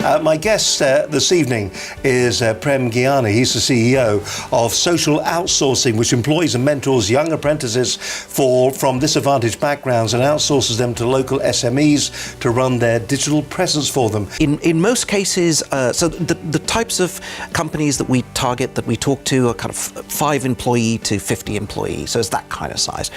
My guest this evening is Prem Gyani. He's the CEO of Social Outsourcing, which employs and mentors young apprentices from disadvantaged backgrounds and outsources them to local SMEs to run their digital presence for them. In most cases, so the types of companies that we target, that we talk to, are kind of 5 employee to 50 employees, so it's that kind of size.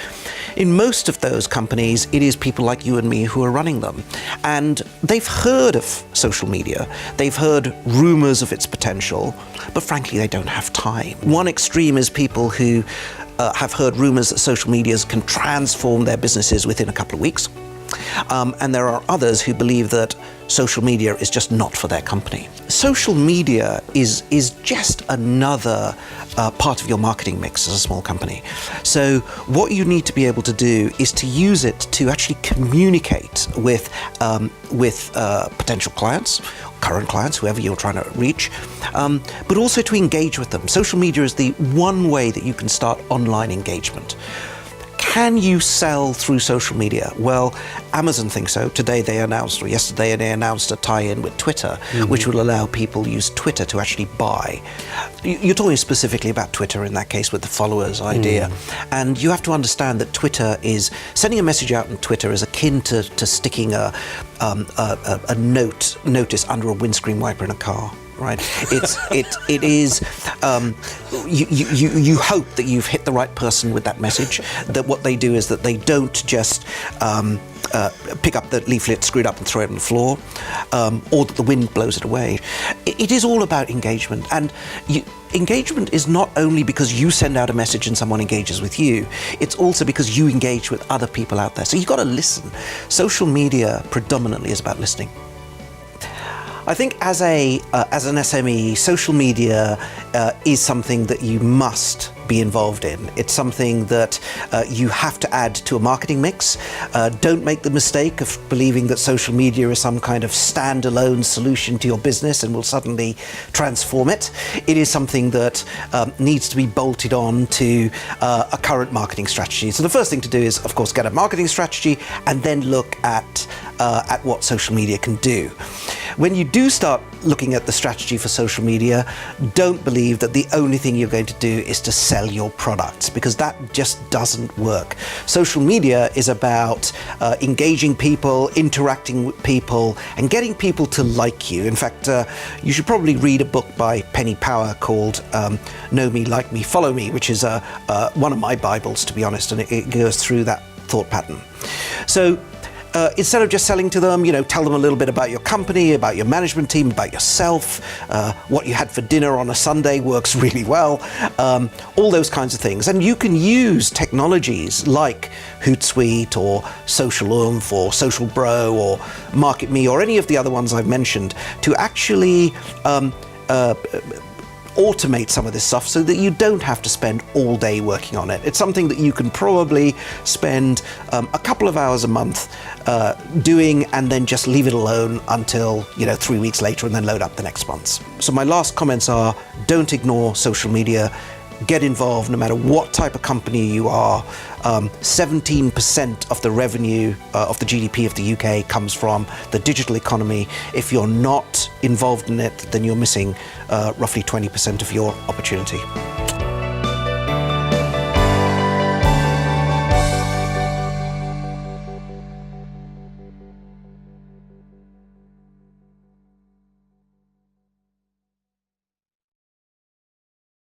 In most of those companies, it is people like you and me who are running them, and they've heard of social media, they've heard rumors of its potential, but frankly they don't have time. One extreme is people who have heard rumors that social medias can transform their businesses within a couple of weeks. And there are others who believe that social media is just not for their company. Social media is just another part of your marketing mix as a small company. So what you need to be able to do is to use it to actually communicate with potential clients, current clients, whoever you're trying to reach, but also to engage with them. Social media is the one way that you can start online engagement. Can you sell through social media? Well, Amazon thinks so. Today they announced, or yesterday they announced, a tie-in with Twitter, which will allow people to use Twitter to actually buy. You're talking specifically about Twitter in that case with the followers idea. And you have to understand that Twitter is, sending a message out on Twitter is akin to sticking a notice under a windscreen wiper in a car. Right, it is. You hope that you've hit the right person with that message. That what they do is that they don't just pick up the leaflet, screw it up, and throw it on the floor, or that the wind blows it away. It is all about engagement, and engagement is not only because you send out a message and someone engages with you. It's also because you engage with other people out there. So you've got to listen. Social media predominantly is about listening. I think as an SME, social media is something that you must be involved in. It's something that you have to add to a marketing mix. Don't make the mistake of believing that social media is some kind of standalone solution to your business and will suddenly transform it. It is something that needs to be bolted on to a current marketing strategy. So the first thing to do is, of course, get a marketing strategy and then look at what social media can do. When you do start looking at the strategy for social media, don't believe that the only thing you're going to do is to sell your products, because that just doesn't work. Social media is about engaging people, interacting with people, and getting people to like you. In fact, you should probably read a book by Penny Power called Know Me, Like Me, Follow Me, which is one of my Bibles, to be honest, and it goes through that thought pattern. So instead of just selling to them, tell them a little bit about your company, about your management team, about yourself, what you had for dinner on a Sunday works really well, all those kinds of things. And you can use technologies like Hootsuite or Social Oomph or Social Bro or Market Me or any of the other ones I've mentioned to actually automate some of this stuff so that you don't have to spend all day working on it. It's something that you can probably spend a couple of hours a month doing, and then just leave it alone until 3 weeks later, and then load up the next month's. So my last comments are: don't ignore social media. Get involved no matter what type of company you are. 17% of the revenue of the GDP of the UK comes from the digital economy. If you're not involved in it, then you're missing roughly 20% of your opportunity.